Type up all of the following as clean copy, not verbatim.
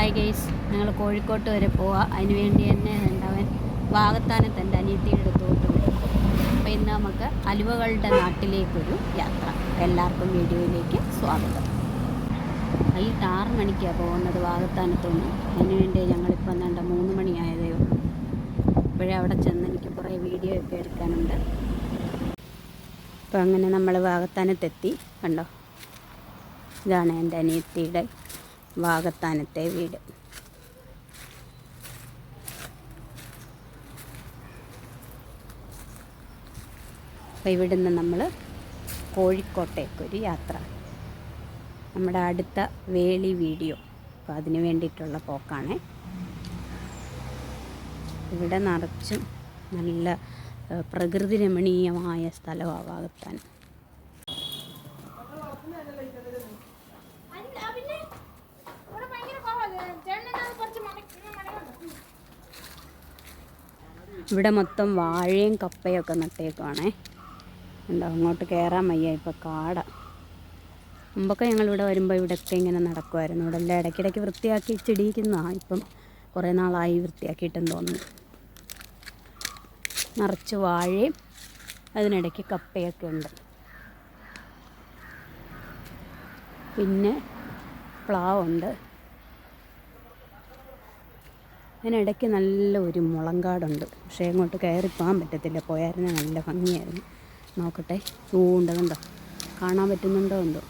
Hi guys, ഞങ്ങൾ കോഴിക്കോട്ട് വരെ പോവാം. അതിന് വേണ്ടി തന്നെ ഉണ്ടാവൻ വാകത്താനത്ത് എൻ്റെ അനിയത്തിയുടെ അടുത്തോട്ട് വരും. അപ്പോൾ ഇന്ന് നമുക്ക് അലുവകളുടെ നാട്ടിലേക്കൊരു യാത്ര. എല്ലാവർക്കും വീഡിയോയിലേക്ക് സ്വാഗതം. 6 മണിക്കാണ് പോകുന്നത് വാകത്താനത്തുനിന്ന്. അതിന് വേണ്ടി ഞങ്ങളിപ്പോൾ 3 മണിയായതേ ഉള്ളൂ. ഇപ്പോഴേ അവിടെ ചെന്ന് എനിക്ക് കുറേ വീഡിയോ ഒക്കെ എടുക്കാനുണ്ട്. അപ്പോൾ അങ്ങനെ നമ്മൾ വാകത്താനത്തെത്തി. കണ്ടോ, ഇതാണ് എൻ്റെ അനിയത്തിയുടെ വാകത്താനത്തെ വീട്. അപ്പോൾ ഇവിടുന്ന് നമ്മൾ കോഴിക്കോട്ടേക്കൊരു യാത്ര. നമ്മുടെ അടുത്ത വേളി വീഡിയോ, അപ്പോൾ അതിന് വേണ്ടിയിട്ടുള്ള പോക്കാണ്. ഇവിടെ നിറച്ചും നല്ല പ്രകൃതി രമണീയമായ സ്ഥലമാണ് വാകത്താനം. ഇവിടെ മൊത്തം വാഴയും കപ്പയൊക്കെ നട്ടേക്കുവാണേ. ഉണ്ടോ, അങ്ങോട്ട് കയറാൻ വയ്യ, ഇപ്പോൾ കാട. മുമ്പൊക്കെ ഞങ്ങളിവിടെ വരുമ്പോൾ ഇവിടെയൊക്കെ ഇങ്ങനെ നടക്കുമായിരുന്നു. ഇവിടെ എല്ലാം ഇടയ്ക്കിടയ്ക്ക് വൃത്തിയാക്കി ചെടിയിക്കുന്നതാണ്. ഇപ്പം കുറേ നാളായി വൃത്തിയാക്കിയിട്ടെന്ന് തോന്നുന്നു. നിറച്ച് വാഴയും അതിനിടയ്ക്ക് കപ്പയൊക്കെ ഉണ്ട്. പിന്നെ പ്ലാവുണ്ട്. അതിനിടയ്ക്ക് നല്ല ഒരു മുളങ്കാടുണ്ട്. പക്ഷേ അങ്ങോട്ട് കയറിപ്പോകാൻ പറ്റത്തില്ല. പോയായിരുന്നു നല്ല ഭംഗിയായിരുന്നു. നോക്കട്ടെ, ഉണ്ട്, കണ്ടോ, കാണാൻ പറ്റുന്നുണ്ടോ എന്തോ.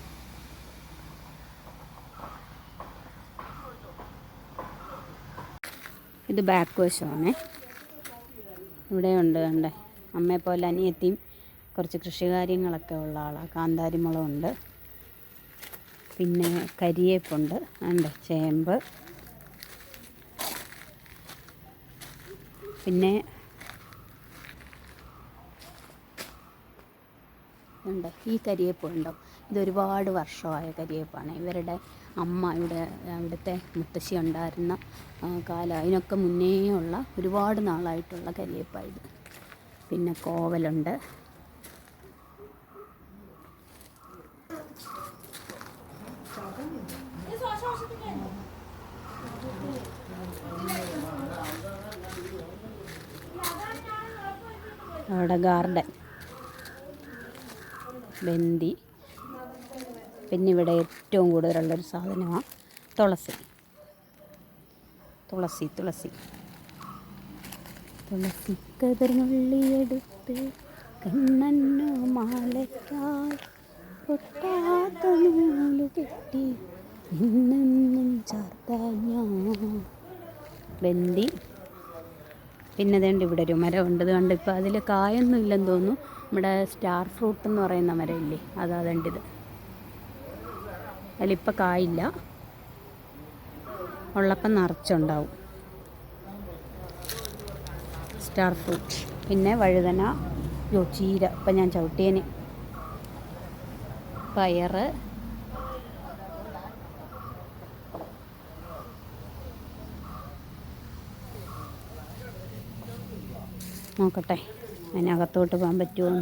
ഇത് ബാക്ക് വശമാണേ. ഇവിടെയുണ്ട്, കണ്ടേ, അമ്മയെപ്പോലെ അനിയത്തിയും കുറച്ച് കൃഷികാര്യങ്ങളൊക്കെ ഉള്ള ആളാണ്. കാന്താരി മുളകുണ്ട്, പിന്നെ കരിയേപ്പുണ്ട്, ഉണ്ട്, ചേമ്പ്, പിന്നെ ഉണ്ട് ഈ കരിയേപ്പ് ഉണ്ടോ. ഇതൊരുപാട് വർഷമായ കരിയേപ്പാണ്. ഇവരുടെ അമ്മ ഇവിടുത്തെ മുത്തശ്ശി ഉണ്ടായിരുന്ന കാലം, അതിനൊക്കെ മുന്നേ ഉള്ള ഒരുപാട് നാളായിട്ടുള്ള കരിയേപ്പായത്. പിന്നെ കോവലുണ്ട്. അവിടെ ഗാർഡൻ, ബന്ദി. പിന്നെ ഇവിടെ ഏറ്റവും കൂടുതലുള്ളൊരു സാധനമാണ് തുളസി. തുളസി കതിർന്നുള്ളിയെടുത്ത് കണ്ണന്നു മാലയ്ക്കായി പൊട്ടാത്ത നൂല് കെട്ടി ഇന്നും ചാർത്താൻ ബന്ദി. പിന്നെ അതുകൊണ്ട് ഇവിടെ ഒരു മരമുണ്ട്. കണ്ട് ഇപ്പോൾ അതിൽ കായൊന്നും ഇല്ലെന്ന് തോന്നുന്നു. നമ്മുടെ സ്റ്റാർ ഫ്രൂട്ട് എന്ന് പറയുന്ന മരമില്ലേ, അതുകൊണ്ടിത് അതിലിപ്പോൾ കായില്ല, ഉള്ളപ്പം നിറച്ചുണ്ടാവും സ്റ്റാർ ഫ്രൂട്ട്. പിന്നെ വഴുതന, ചീര, ഇപ്പം ഞാൻ ചവിട്ടിയന്, പയറ്, നോക്കട്ടെ അതിനകത്തോട്ട് പോകാൻ പറ്റുമോ.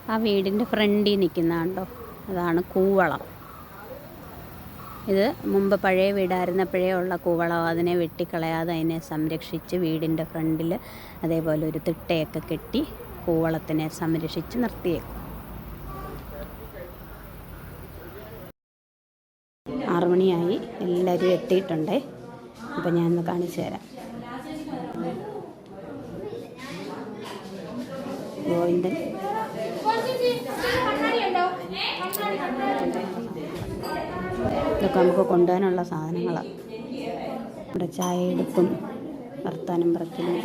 ആ വീടിൻ്റെ ഫ്രണ്ടിൽ നിൽക്കുന്നതാണ്ടോ, അതാണ് കൂവളം. ഇത് മുമ്പ് പഴയ വീടായിരുന്നപ്പോഴേ ഉള്ള കൂവളം. അതിനെ വെട്ടിക്കളയാതെ അതിനെ സംരക്ഷിച്ച് വീടിൻ്റെ ഫ്രണ്ടിൽ അതേപോലെ ഒരു തിട്ടയൊക്കെ കെട്ടി കൂവളത്തിനെ സംരക്ഷിച്ച് നിർത്തിയേക്കും. 6 മണിയായി, എല്ലാവരും എത്തിയിട്ടുണ്ടേ. അപ്പം ഞാനൊന്ന് കാണിച്ചു തരാം. ഗോവിന്ദൻ, ഇതൊക്കെ നമുക്ക് കൊണ്ടുപോകാനുള്ള സാധനങ്ങളാണ്. ഇവിടെ ചായ എടുക്കും, വർത്താനം പറച്ചിലും.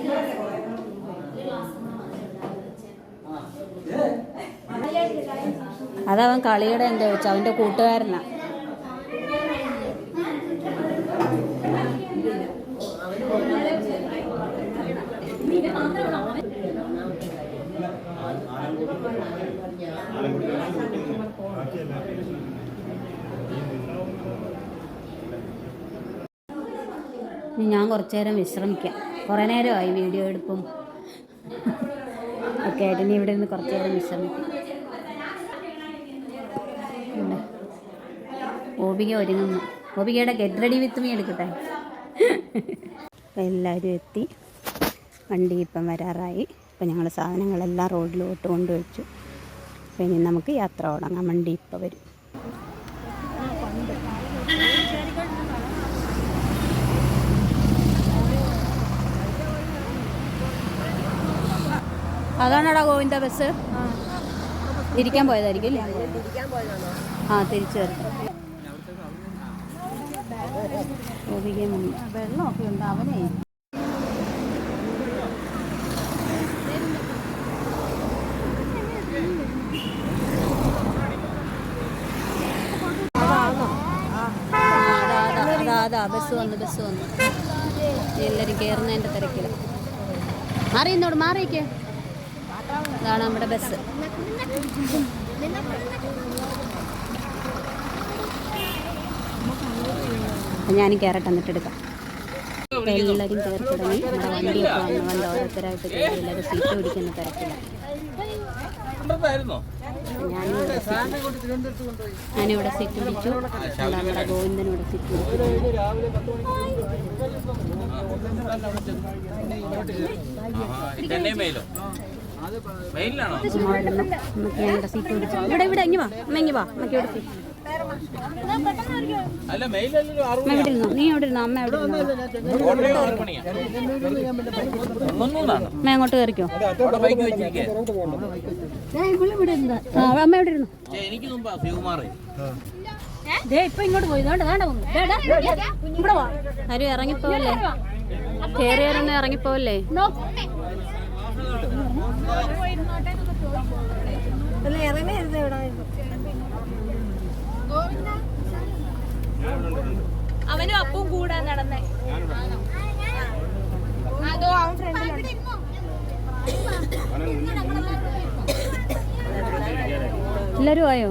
അതവൻ കളിയുടെ എന്താ വെച്ചാൽ അവൻ്റെ കൂട്ടുകാരനാണ്. ഞാൻ കുറച്ച് നേരം വിശ്രമിക്കാം. കുറേ നേരമായി വീഡിയോ എടുപ്പും ഒക്കെ ആയിട്ട്. ഇനി ഇവിടെ നിന്ന് കുറച്ച് നേരം വിശ്രമിക്കാം. ഗോപിക ഒരുങ്ങുന്നു. ഗോപികയുടെ ഗെറ്റ് റെഡി വിത്ത് മീ എടുക്കട്ടെ. അപ്പം എല്ലാവരും എത്തി. വണ്ടി ഇപ്പം വരാറായി. ഇപ്പം ഞങ്ങൾ സാധനങ്ങളെല്ലാം റോഡിലോട്ട് കൊണ്ടുവച്ചു. അപ്പം ഇനി നമുക്ക് യാത്ര തുടങ്ങാം. വണ്ടി ഇപ്പം വരും. അതാണോടാ ഗോവിന്ദ ബസ്? തിരിക്കാൻ പോയതായിരിക്കും അല്ലേ? ആ, തിരിച്ചു വരും. വെള്ളമൊക്കെ ഉണ്ട് അവനെ. അതാ ബസ് വന്നു. എല്ലാവരും കയറുന്നതിൻ്റെ തിരക്കില്ല. മാറിയെന്നോട് മാറിയിക്കേ. ഇതാണ് നമ്മുടെ ബസ്. ഞാൻ കയറട്ടെ, എന്നിട്ട് എടുക്കാം. എല്ലാവരും കയറി തുടങ്ങി. നമ്മുടെ വണ്ടിയൊക്കെ വന്ന് ഓരോരുത്തരായിട്ട് കയറി എല്ലാവരും സീറ്റ് പിടിക്കുന്ന തിരക്കില്ല. ഞാനിവിടെ സീറ്റ് പിടിച്ചു. നമ്മുടെ ഗോവിന്ദനിവിടെ സീറ്റ് പിടിച്ചു. ഞാനിവിടെ സീറ്റ് പിടിച്ചു. ഇവിടെ ഇങ്ങി വാ, അമ്മ അമ്മയ്ക്ക് ഇവിടെ സീറ്റ്. അമ്മ എവിടെ ഇരുന്നോ? നീ എവിടെ ഇരുന്നോ? അമ്മ എവിടെ ഇരുന്നോ? അമ്മ അങ്ങോട്ട് കയറിക്കോ. അമ്മ എവിടെ ഇരുന്നു? ഇപ്പൊ ഇങ്ങോട്ട് പോയി. ആരും ഇറങ്ങിപ്പോവല്ലേ? കയറിയാരൊന്നും ഇറങ്ങിപ്പോവല്ലേ? അവനും അപ്പും കൂടാ നടന്നേ. അതോ അവൻ ഫ്രണ്ടിലാണ്. എല്ലാരും ആയോ?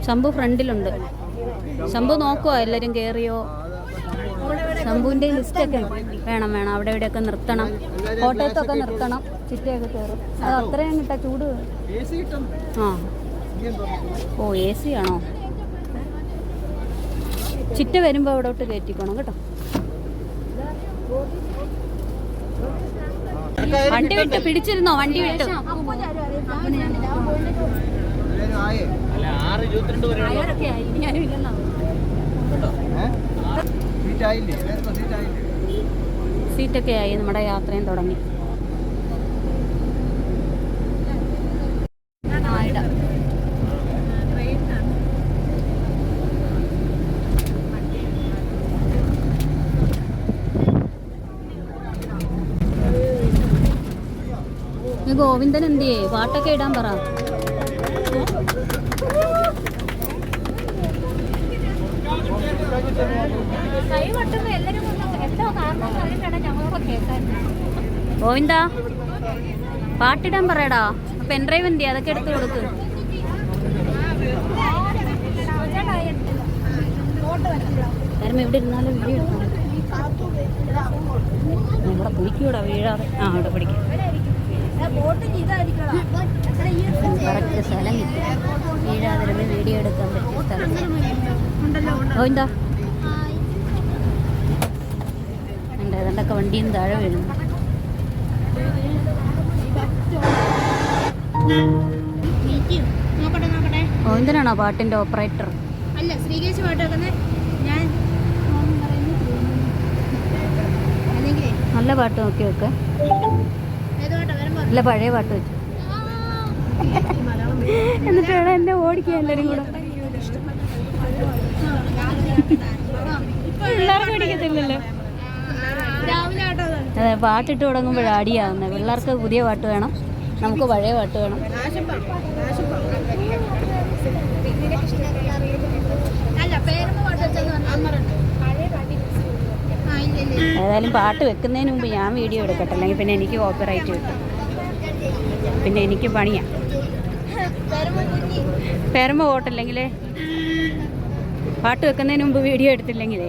ശംഭു ഫ്രണ്ടിലുണ്ട്. ശംഭു നോക്കുവോ എല്ലാരും കേറിയോ? ശംഭുവിന്റെ ലിസ്റ്റൊക്കെ വേണം. അവിടെ ഇവിടെയൊക്കെ നിർത്തണം. കോട്ടയത്തൊക്കെ നിർത്തണം. ചിറ്റയൊക്കെ കയറും. അത് അത്രയും കിട്ടാ ചൂട്. ആ, ഓ AC ആണോ? ചിറ്റ വരുമ്പോൾ ഇവിടോട്ട് കയറ്റിക്കോണം കേട്ടോ. വണ്ടി വിട്ട് പിടിച്ചിരുന്നോ? വണ്ടി വിട്ടു. സീറ്റൊക്കെ ആയി. നമ്മുടെ യാത്രയും തുടങ്ങി. ഗോവിന്ദൻ എന്തിയേ? പാട്ടൊക്കെ ഇടാൻ പറ. ഗോവിന്ദ പാട്ടിടാൻ പറയടാ. പെൻഡ്രൈവ് എന്തിയാ? അതൊക്കെ എടുത്ത് കൊടുക്ക്. കാരണം ഇവിടെ ഇരുന്നാലും വീഡിയോ എടുക്കണം. ഇവിടെ പിടിക്കൂടാ, വീഴാതെ. ആ, ഇവിടെ പിടിക്കാം. കറക്റ്റ് സ്ഥലം കിട്ടി. വീഴാതിരുന്ന് വീഡിയോ എടുക്കാൻ പറ്റിയ സ്ഥലം. ഗോവിന്ദ ഉണ്ട്. അതുകൊണ്ടൊക്കെ വണ്ടിയും താഴെ വീഴുന്നു. ഗോവിന്ദനാണോ പാട്ടിന്റെ ഓപ്പറേറ്റർ? അല്ല, ശ്രീകേശ് പാട്ട് വെക്കുന്നത്. ഞാൻ നല്ല പാട്ട് നോക്കി വെക്ക്. നല്ല പഴയ പാട്ട് വെച്ചു. എന്നിട്ട് വേണം എന്നെ ഓടിക്കുക എല്ലാവരും കൂടെ. പിള്ളേർക്ക് ഓടിക്കത്തില്ലല്ലോ. അതെ, പാട്ടിട്ട് തുടങ്ങുമ്പോഴാണ് അടിയാവുന്നത്. പിള്ളേർക്ക് പുതിയ പാട്ട് വേണം, നമുക്ക് പഴയ പാട്ട് വേണം. ഏതായാലും പാട്ട് വെക്കുന്നതിന് മുമ്പ് ഞാൻ വീഡിയോ എടുക്കട്ടെ, അല്ലെങ്കിൽ പിന്നെ എനിക്ക് കോപ്പിറൈറ്റ് കിട്ടും. പിന്നെ എനിക്ക് പണിയാ. പെരമ്പ പോട്ടില്ലെങ്കിലേ, പാട്ട് വെക്കുന്നതിന് മുമ്പ് വീഡിയോ എടുത്തില്ലെങ്കിലേ.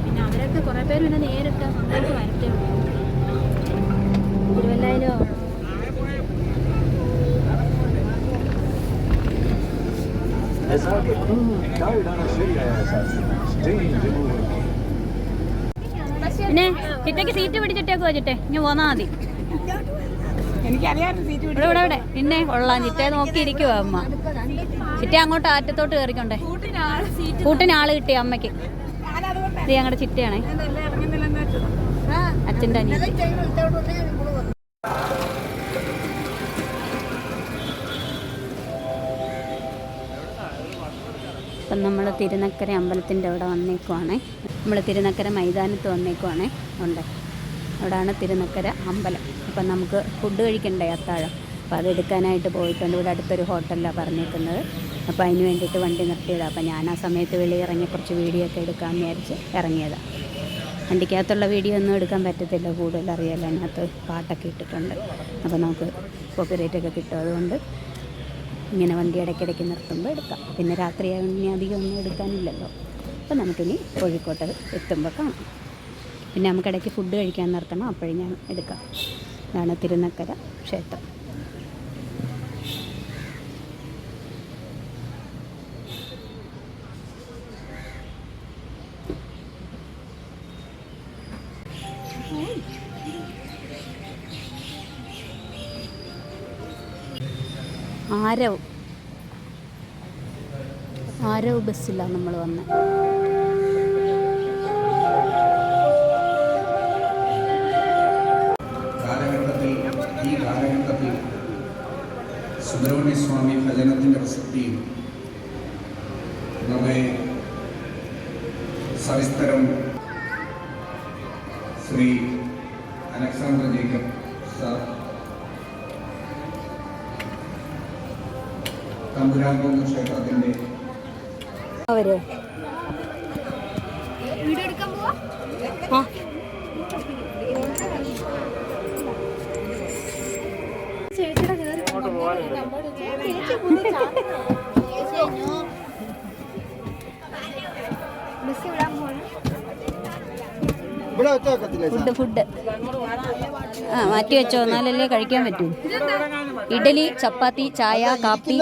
പിന്നെ അവരൊക്കെ കുറേ പേര് പിന്നെ നേരിട്ട് അങ്ങോട്ട് വരട്ടെ. പിന്നെ ചിറ്റയ്ക്ക് സീറ്റ് പിടിച്ചിട്ടേക്കുവാ ചിറ്റെ ഇനി പോന്നാ മതി. ഇവിടെ ഇവിടെ ഇവിടെ പിന്നെ കൊള്ളാം. ചിറ്റയെ നോക്കിയിരിക്കുവാ അമ്മ. ചിറ്റ അങ്ങോട്ട് ആറ്റത്തോട്ട് കയറിക്കൊണ്ടേ. കൂട്ടിന് ആള് കിട്ടി അമ്മയ്ക്ക്. ഇത് ഞങ്ങളുടെ ചിറ്റയാണേ, അച്ഛൻ്റെ അനിയത്തി. അപ്പം നമ്മൾ തിരുനക്കര അമ്പലത്തിൻ്റെ അവിടെ വന്നേക്കുവാണേ. നമ്മൾ തിരുനക്കര മൈതാനത്ത് വന്നേക്കുവാണേ. ഉണ്ട്, അവിടെയാണ് തിരുനക്കര അമ്പലം. അപ്പം നമുക്ക് ഫുഡ് കഴിക്കണ്ടേ, അത്താഴം. അപ്പോൾ അതെടുക്കാനായിട്ട് പോയിട്ടുണ്ട്. ഇവിടെ അടുത്തൊരു ഹോട്ടലിലാണ് പറഞ്ഞേക്കുന്നത്. അപ്പോൾ അതിന് വേണ്ടിയിട്ട് വണ്ടി നിർത്തിയതാണ്. അപ്പോൾ ഞാൻ ആ സമയത്ത് വെളിയിൽ ഇറങ്ങി കുറച്ച് വീഡിയോ ഒക്കെ എടുക്കാമെന്ന് വിചാരിച്ച് ഇറങ്ങിയതാണ്. വണ്ടിക്കകത്തുള്ള വീഡിയോ ഒന്നും എടുക്കാൻ പറ്റത്തില്ല, കൂടുതൽ അറിയാമല്ലോ, അതിനകത്ത് പാട്ടൊക്കെ ഇട്ടിട്ടുണ്ട്. അപ്പോൾ നമുക്ക് കോപ്പിറൈറ്റൊക്കെ കിട്ടും. അതുകൊണ്ട് ഇങ്ങനെ വണ്ടി ഇടയ്ക്കിടയ്ക്ക് നിർത്തുമ്പോൾ എടുക്കാം. പിന്നെ രാത്രിയായി അധികം ഒന്നും എടുക്കാനില്ലല്ലോ. അപ്പോൾ നമുക്കിനി കോഴിക്കോട്ട് എത്തുമ്പോൾ കാണാം. പിന്നെ നമുക്കിടയ്ക്ക് ഫുഡ് കഴിക്കാൻ നിർത്തണം, അപ്പോഴും ഞാൻ എടുക്കാം. ഇതാണ് തിരുനക്കര ക്ഷേത്രം. ആരവ് ബസ്സിലാണ് നമ്മൾ വന്നത്. ഈ കാലഘട്ടത്തിൽ സുബ്രഹ്മണ്യസ്വാമി ഭജനത്തിൻ്റെ പ്രസക്തിയും നമ്മെ സവിസ്തരം Shri Alexander Jacob sir Thampurankunnu ക്ഷേത്രത്തിൻ്റെ അവര് വീഡിയോ എടുക്കാൻ പോവാ. ഫുഡ് മാറ്റി വെച്ചോ, എന്നാലല്ലേ കഴിക്കാൻ പറ്റൂ. ഇഡലി, ചപ്പാത്തി, ചായ, കാപ്പി.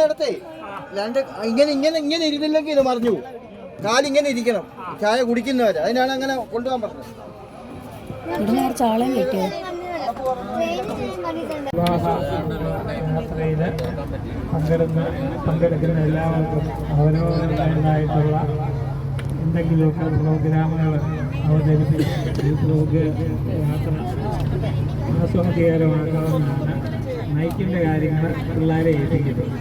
ഇങ്ങനെ ഇങ്ങനെ ഇങ്ങനെ ഇരുന്നില്ലെങ്കിൽ ഇത് മറിഞ്ഞു. കാലിങ്ങനെ ഇരിക്കണം ചായ കുടിക്കുന്നവര്, അതിനാണ് അങ്ങനെ കൊണ്ടുപോകാൻ പറഞ്ഞത്. ഇതിന് ചാളം കിട്ടിയോ? പങ്കെടുക്കുന്ന എല്ലാവർക്കും അവരവരുടേതായിട്ടുള്ള എന്തെങ്കിലുമൊക്കെ പ്രോഗ്രാമുകൾ അവതരിപ്പിച്ച് യാത്ര ആസ്വാദ്യകരമാക്കാവുന്നതാണ്. നയിക്കിൻ്റെ കാര്യങ്ങൾ പിള്ളേരെ ഏൽപ്പിക്കുന്നത്.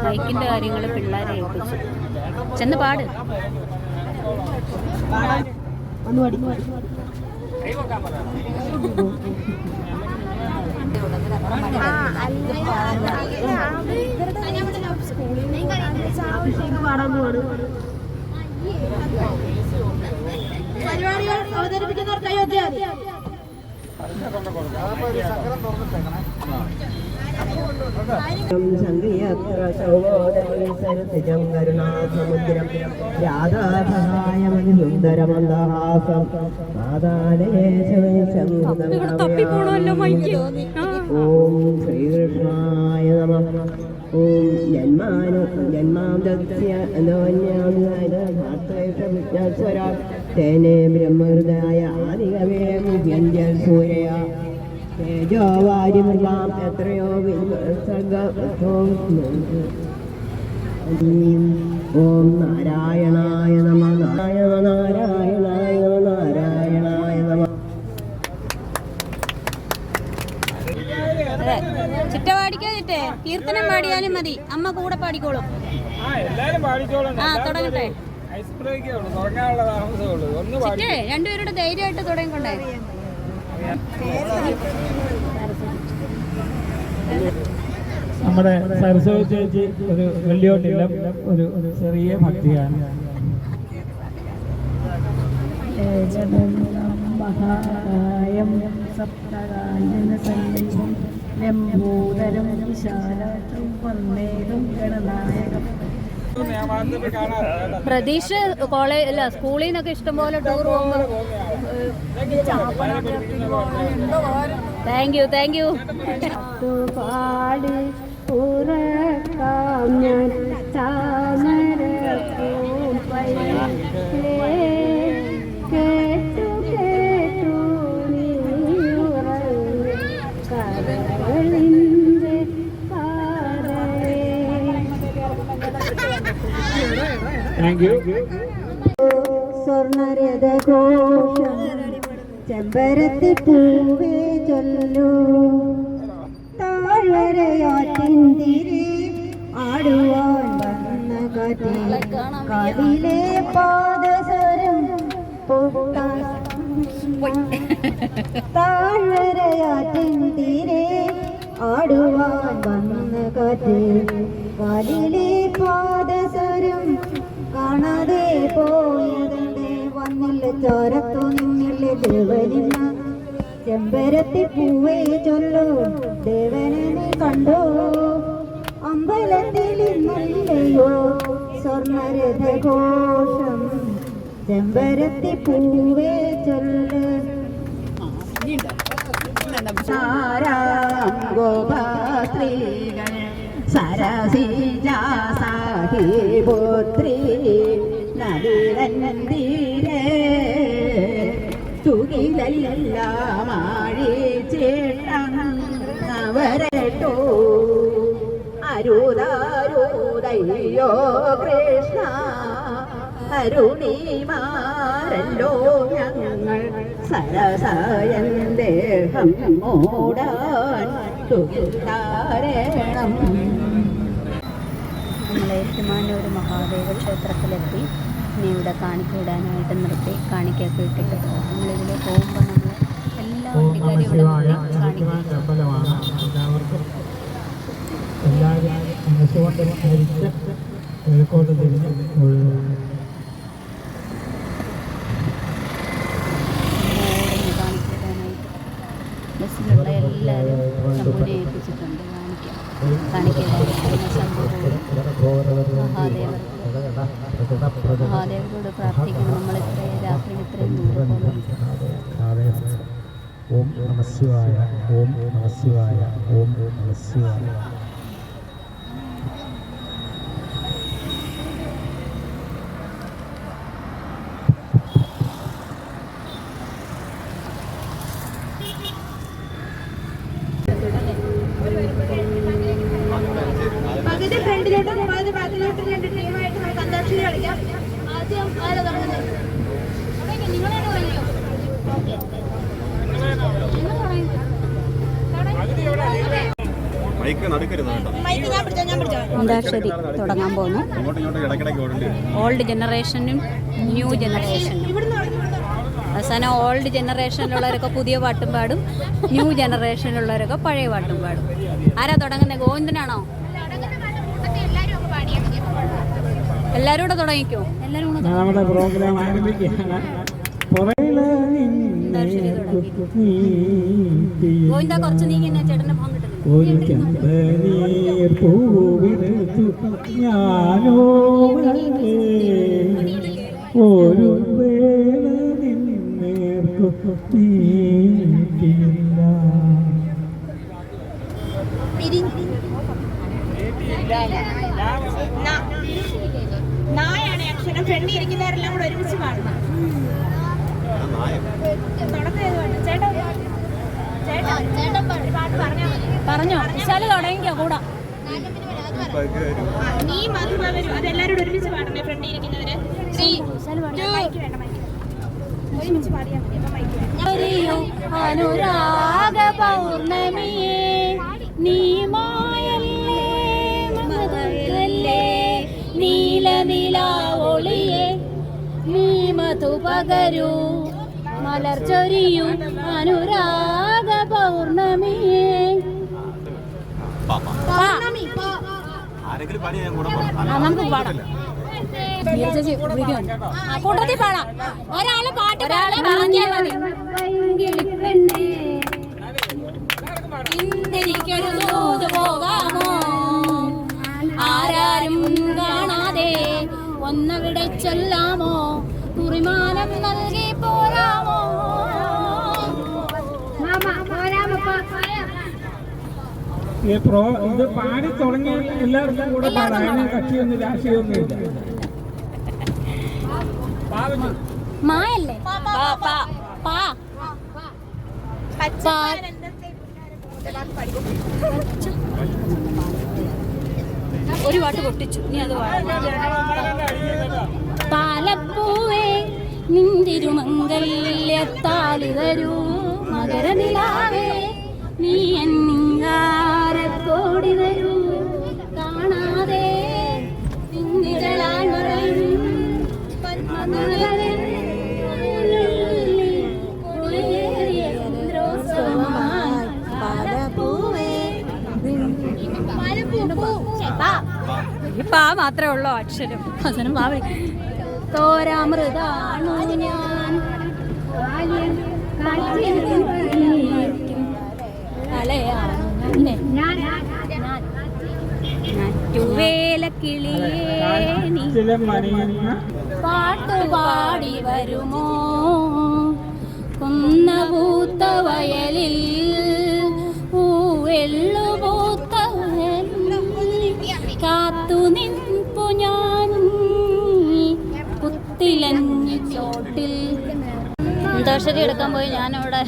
ബൈക്കിൻ്റെ കാര്യങ്ങൾ പിള്ളേരെ ഏൽപ്പിച്ചു. ചെന്ന് പാട്. പരിപാടികൾ അവതരിപ്പിക്കുന്നവർ കൈയൊത്തിയാൽ കരുണാസമുദ്രം രാധാസഹായമതിസുന്ദരമന്ദഹാസം ഓം ശ്രീകൃഷ്ണായ നമഃ. ഓം ജന്മാനുജന്മാംസ്വര തേനെ ബ്രഹ്മഹൃദായ ആദികവേ മുഹ്യഞ്ജൽ സൂരയ തേജോവാരിമൃഗാം എത്രയോ ഓം നാരായണായ നമ. നാരായണായ നമ. നാരായണായ നമ. ചിറ്റ പാടിക്കോ ചിറ്റേ? കീർത്തനം പാടിയാലും മതി, അമ്മ കൂടെ പാടിക്കോളും. തുടങ്ങട്ടെ ചിറ്റേ? രണ്ടുപേരുടെ ധൈര്യമായിട്ട് തുടങ്ങിക്കൊണ്ടേ. നമ്മുടെ സരസ്വതി ചേച്ചി ഒരു വെള്ളിയോട്ടില്ല ഒരു ചെറിയ ഭക്തിയാണ്. മഹാകായം സപ്തകാഞ്ചനസന്നിധം ലംബോദരം വിശാലം വന്ദേതും ഗണനായകം പ്രതീക്ഷ കോളേജ് അല്ല സ്കൂളിൽ നിന്നൊക്കെ ഇഷ്ടംപോലെ ടൂർ പോകുമ്പോൾ താങ്ക് യു പാടി ഉറക്കാം ഞാൻ കേട്ടു നീ ഉറങ്ങി കരളിൻ്റെ താങ്ക് യു. സ്വർണരഥഘോഷം ചെമ്പരത്തി പൂവേ ചൊല്ലൂ താഴ്വരയാറ്റിന്തിരി ആടുവാൻ വന്ന കാറ്റിലെ പാദസരം താഴ്വരയാറ്റിന്തിരെ ആടുവാൻ വന്ന കാറ്റിലെ പാദസരം കാണാതെ പോയതെന്തേ വന്നില്ല ചോരത്തു നിന്നില്ല ദേവനിന്ന ചെമ്പരത്തി പൂവേ ചൊല്ലു ദേവനെ നീ കണ്ടോ അമ്പലത്തിൽ ഇന്നല്ലയോ സ്വർണരഥഘോഷം ചെമ്പരത്തി പൂവേ ചൊല്ല് സാരാം ഗോപാസ്ത്രീകൾ സരസിജാസാഹിപുത്രി നദിരന്നീരേ തുകിലെല്ലാമാഴി ചേട്ടവരട്ടോ അരുതാരുതയ്യോ കൃഷ്ണ അരുണിമാരല്ലോ ഞങ്ങൾ സരസായൻ ദേഹം മൂടാൻ തുകിലാരേണം. നമ്മൾ ഏറ്റുമാനൂർ മഹാദേവ ക്ഷേത്രത്തിലെത്തി. ഇനി ഇവിടെ കാണിക്കയിടാനായിട്ട് നിർത്തി കാണിക്കൊക്കെ ഇട്ടിട്ട് നമ്മളിതിൽ പോകുമ്പോൾ നമ്മൾ എല്ലാ വണ്ടിക്കാരും ഇവിടെ നിർത്തി കാണിക്കുക. അമ്പലമാണ്. എല്ലാവർക്കും എല്ലാവരും മനസ്സുകൊണ്ട് ധരിച്ച് കിഴക്കോട്ട് തിരിഞ്ഞ് കാണിക്കയിടാനായിട്ട് ബസ്സിലുള്ള എല്ലാവരും ശംഭുവിനെ ഏൽപ്പിച്ചിട്ടുണ്ട് കാണിക്കയിടാനായിട്ട്. മഹാദേവരോട് പ്രാർത്ഥിക്കണം. നമ്മൾ രാത്രി ഇത്രയും ദൂരം പോകുന്നു. ഓം നമ ശിവായ, ഓം നമ ശിവായ, ഓം നമ ശിവായ. പകുതി ഫ്രണ്ടിലോട്ട് പോകാതെ ബാക്കിലോട്ട് രണ്ട് ടീമായിട്ട് നമുക്ക് അന്താക്ഷരി കളിക്കാം. ആദ്യം ആരാ തുടങ്ങുന്നത്? നിങ്ങളാണ് തുടങ്ങിയോ? മൈക്ക് ഞാൻ പിടിച്ചോ. അന്താക്ഷരി തുടങ്ങാൻ പോകുന്നു. ഓൾഡ് ജനറേഷനും ന്യൂ ജനറേഷനും. അവസാനം ഓൾഡ് ജനറേഷനിലുള്ളവരൊക്കെ പുതിയ പാട്ടും പാടും, ന്യൂ ജനറേഷനിലുള്ളവരൊക്കെ പഴയ പാട്ടും പാടും. ആരാ തുടങ്ങുന്നത്? ഗോവിന്ദനാണോ? എല്ലാവരും കൂടെ തുടങ്ങിക്കോ. എല്ലാവരും കൂടെ നമ്മുടെ പ്രോഗ്രാം ആരംഭിക്കുകയാണ്. ഗോവിന്ദ കുറച്ച് നീങ്ങി ചേട്ടന്റെ ഭാഗം കിട്ടുന്നു. ഒരു ചന്ദ്രനീർ പൂവിടുത്തു ഞാനോ ഒരു വേള നിന്നേർക്കു നീട്ടില്ല. നായാണ് അക്ഷരം. ഫ്രണ്ടിൽ ഇരിക്കുന്നവരെല്ലാം കൂടെ ഒരുമിച്ച് പാടണം. പറഞ്ഞോ വിശാല് തുടങ്ങിക്കോ കൂടാ. നീ മധുവരും അതെല്ലാരും ഒരുമിച്ച് പാടണേ. ഫ്രണ്ടിൽ ഇരിക്കുന്നവര് ഒരുമിച്ച് പാടിയാൽ മതി. അനുരാഗ പൗർണമിയേ നീ മായല്ലേ മധുരല്ലേ നീല നിലാവൊളിയേ നീ മധു പകരൂ മലർച്ചൊരിയും അനുരാഗ പൗർണമിയേ. നമുക്ക് പാടാം. കൂട്ടത്തിൽ പാടാം. ഒരാള് പാട്ട് പറഞ്ഞാൽ മതി. ഇന്നിരിക്കൊരു ദൂത് പോകാമോ ആരാരും കാണാതെ ചൊല്ലാമോ കുറിമാനം നൽകി പോരാമോ ഇത് പാടി തുടങ്ങി എല്ലാവർക്കും കൂടെ പാടാം. അതിന് കക്ഷിയൊന്നും രാഷ്ട്രീയമൊന്നുമില്ല. മായല്ലേ ഒരു പാട്ട് പൊട്ടിച്ചു നീ അത് പാലപ്പൂവേ നിന്തിരുമംഗല്യത്താലി തരൂ മകരനിലാവേ നീ എന്നിങ്ങാരത്തോടി വരൂ കാണാതെ നിന്നിഴലാൽ മറയും പാ മാത്രമേ ഉള്ളൂ അക്ഷരം അവസാനം പാവേ തോരാമൃതാണു ഞാൻ പാട്ടുപാടി വരുമോ കൊന്നപൂത്ത വയലിൽ പൂവെള്ളുപൂത്ത കാത്തു നിൽപ്പു ഞാൻ കുത്തിലഞ്ഞു ചോട്ടിൽ ദോഷരി എടുക്കാൻ പോയി ഞാനവിടെ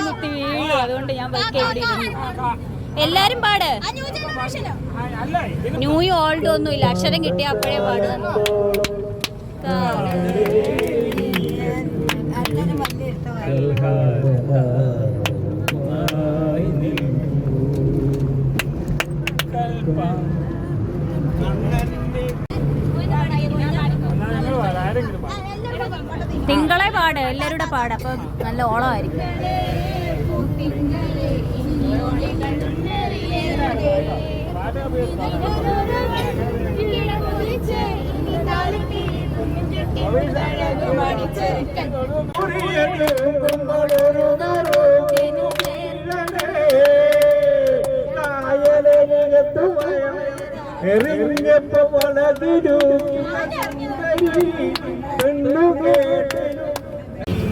കുത്തി വീഴും. അതുകൊണ്ട് ഞാൻ ബൈക്ക് എവിടെ ഇരുന്നു. എല്ലാരും പാട്. ന്യൂ ഓൾഡ് ഒന്നുമില്ല, അക്ഷരം കിട്ടിയ അപ്പോഴേ പാടുക. തിങ്കളെ പാട്, എല്ലാവരുടെ പാട്. അപ്പൊ നല്ല ഓളമായിരിക്കും.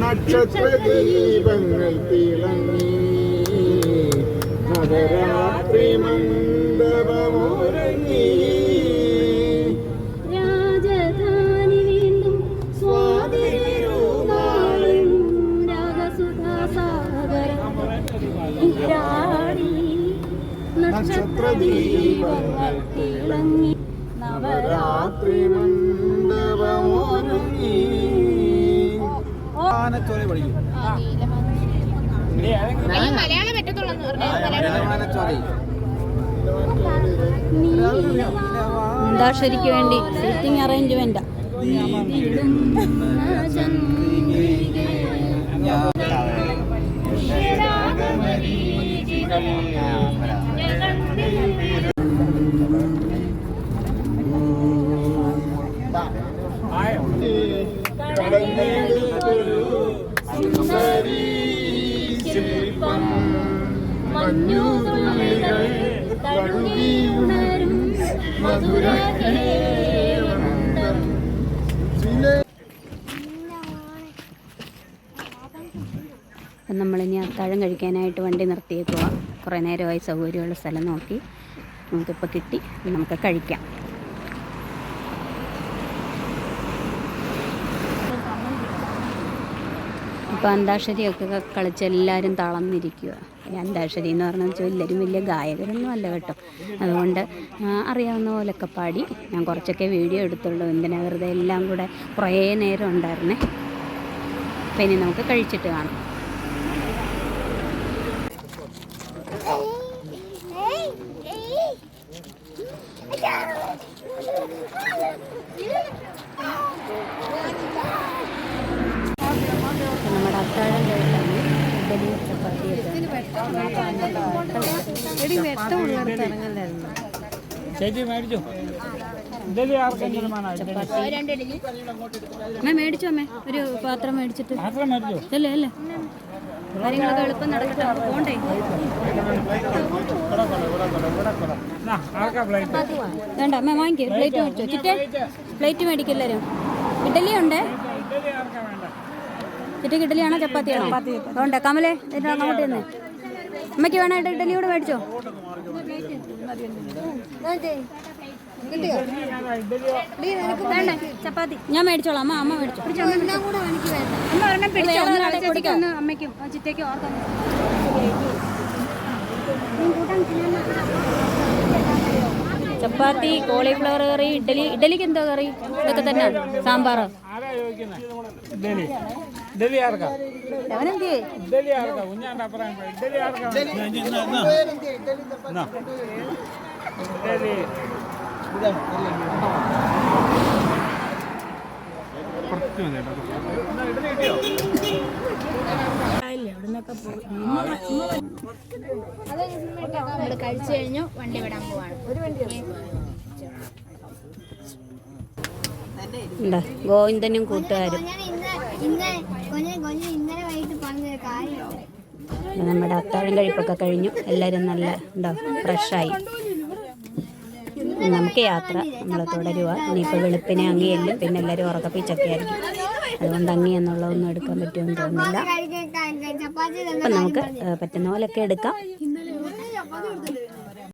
നക്ഷത്രദീപങ്ങൾ തിളങ്ങി നവരാത്രി മണ്ഡപമൊരുങ്ങി രാജധാനി വീണ്ടും സ്വാതിരുനാളും രാഗസുധാസാഗരം നക്ഷത്രദീപങ്ങൾ തിളങ്ങി നവരാത്രി മണ്ഡപമൊരുങ്ങി. ദാശരിക്ക് വേണ്ടി സീറ്റിംഗ് അറേഞ്ച്മെന്റ്. നമ്മളിനി അത്താഴം കഴിക്കാനായിട്ട് വണ്ടി നിർത്തിയേക്കുക. കുറേ നേരമായി സൗകര്യമുള്ള സ്ഥലം നോക്കി നമുക്കിപ്പോൾ കിട്ടി. നമുക്ക് കഴിക്കാം. ഇപ്പോൾ അന്താക്ഷരിയൊക്കെ കളിച്ച് എല്ലാവരും തളർന്നിരിക്കുക. ഈ അന്താക്ഷരി എന്ന് പറഞ്ഞാൽ എല്ലാവരും വലിയ ഗായകരൊന്നും അല്ല കേട്ടോ. അതുകൊണ്ട് അറിയാവുന്ന പോലൊക്കെ പാടി. ഞാൻ കുറച്ചൊക്കെ വീഡിയോ എടുത്തുള്ളൂ. എന്തിനാ വെറുതെ എല്ലാം കൂടെ കുറേ നേരം ഉണ്ടായിരുന്നേ. അപ്പം ഇനി നമുക്ക് കഴിച്ചിട്ട് കാണാം. നമ്മുടെ അത്താഴം കഴിച്ചാണ് ഇഡലി ചപ്പാത്തിയൊക്കെ. ചേച്ചി മേടിച്ചോ? ഇഡലി ആർക്കെങ്കിലും അമ്മ മേടിച്ചോ? അമ്മേ ഒരു പാത്രം മേടിച്ചിട്ട് മാത്രം മേടിച്ചോ? അല്ലേ അല്ലേ കാര്യങ്ങളൊക്കെ എളുപ്പം നടക്കട്ടെ. നമുക്ക് പോണ്ടേ? വേണ്ട അമ്മ വാങ്ങിക്കേ. പ്ലേറ്റ് മേടിച്ചോ. ചിറ്റേ പ്ലേറ്റ് മേടിക്കെല്ലാരും. ഇഡലി ഉണ്ട്. ചിറ്റയ്ക്ക് ഇഡലിയാണോ ചപ്പാത്തിയാണോ? ഉണ്ട്. കമലേ അങ്ങോട്ട് തന്നെ. അമ്മയ്ക്ക് വേണമായിട്ട് ഇഡലി കൂടെ മേടിച്ചോ. വേണ്ട ചപ്പാത്തി ഞാൻ മേടിച്ചോളാം. അമ്മ മേടിച്ചോ. അമ്മയ്ക്കും ചിറ്റയ്ക്കും ഓർക്കാൻ ചപ്പാത്തി, കോളിഫ്ലവർ കറി, ഇഡലിക്ക് എന്തോ കറി? ഇതൊക്കെ തന്നെ. സാമ്പാർ. നമ്മൾ കഴിച്ചു കഴിഞ്ഞു. വണ്ടി വിടാൻ പോവാണ്. ഒരു വണ്ടി ഗോവിന്ദനും കൂട്ടുകാരും. നമ്മുടെ അത്താഴം കഴിപ്പൊക്കെ കഴിഞ്ഞു. എല്ലാവരും നല്ല ഉണ്ടോ ഫ്രഷായി. നമുക്ക് യാത്ര നമ്മൾ തുടരുക. ഇനിയിപ്പോൾ വെളുപ്പിനെ അങ്ങിയെല്ലും പിന്നെ എല്ലാവരും ഉറക്കപ്പിച്ചൊക്കെ ആയിരിക്കും. അതുകൊണ്ട് അങ്ങി എന്നുള്ളതൊന്നും എടുക്കാൻ പറ്റുമെന്ന് തോന്നുന്നില്ല. അപ്പം നമുക്ക് പറ്റുന്ന പോലൊക്കെ എടുക്കാം.